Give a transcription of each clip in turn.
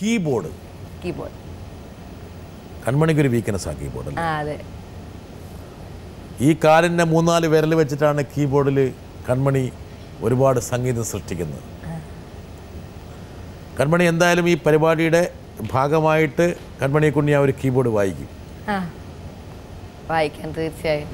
Keyboard കൺമണിക്കൊരു വീക്ക്നെസ്സാണ് keyboard. അതെ. ഈ കാലിൻ്റെ 3-4 വിരൽ വെച്ചിട്ടാണ് കീബോർഡിൽ കൺമണി ഒരുപാട് സംഗീതം സൃഷ്ടിക്കുന്നത്. കൺമണി എന്തായാലും ഈ പരിപാടിയുടെ ഭാഗമായിട്ട് കൺമണിയെ കൊണ്ട് ഞാൻ ഒരു കീബോർഡ് വായിക്കും. വായിക്കാൻ തീർച്ചയായും.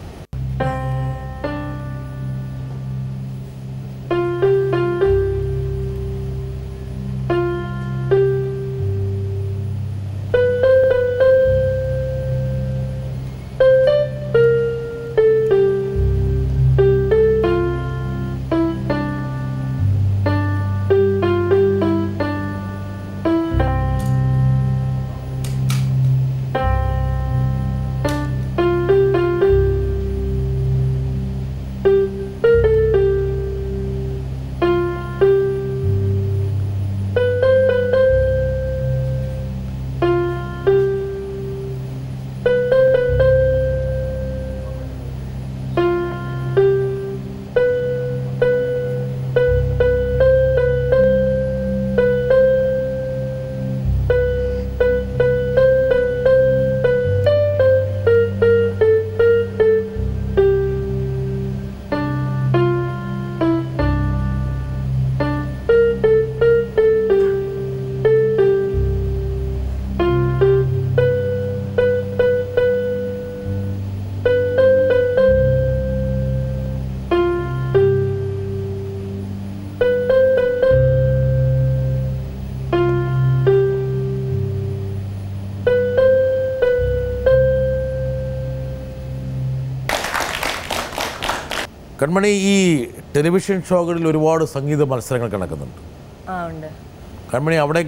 കൺമണി ഈ ടെലിവിഷൻ ഷോകളിൽ ഒരുപാട് സംഗീത മത്സരങ്ങൾ നടക്കുന്നുണ്ട്. കൺമണി അവിടെ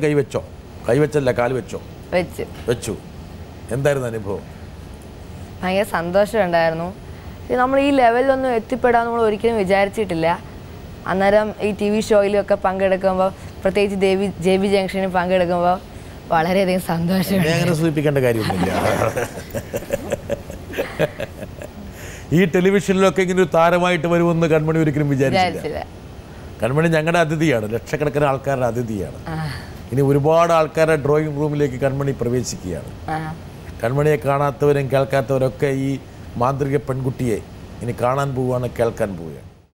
കൈവച്ചല്ല കാല് വെച്ചു. എന്തായിരുന്നു അനുഭവം? ഭയങ്കര സന്തോഷമുണ്ടായിരുന്നു. നമ്മൾ ഈ ലെവലിലൊന്നും എത്തിപ്പെടാൻ നമ്മൾ ഒരിക്കലും വിചാരിച്ചിട്ടില്ല. അന്നേരം ഈ TV ഷോയിലൊക്കെ പങ്കെടുക്കുമ്പോൾ, പ്രത്യേകിച്ച് JB ജംഗ്ഷനിൽ പങ്കെടുക്കുമ്പോൾ വളരെയധികം സന്തോഷമുണ്ട്. അങ്ങനെ സൂചിപ്പിക്കേണ്ട കാര്യമൊന്നുമില്ല. ഈ ടെലിവിഷനിലൊക്കെ ഇങ്ങനെ ഒരു താരമായിട്ട് വരുമെന്ന് കൺമണി ഒരിക്കലും വിചാരിച്ചില്ല. കൺമണി ഞങ്ങളുടെ അതിഥിയാണ്, ലക്ഷക്കണക്കിന് ആൾക്കാരുടെ അതിഥിയാണ്. ഇനി ഒരുപാട് ആൾക്കാരുടെ ഡ്രോയിങ് റൂമിലേക്ക് കൺമണി പ്രവേശിക്കുകയാണ്. കൺമണിയെ കാണാത്തവരും കേൾക്കാത്തവരൊക്കെ ഈ മാന്ത്രിക പെൺകുട്ടിയെ ഇനി കാണാൻ പോവുകയാണ്, കേൾക്കാൻ പോവുകയാണ്.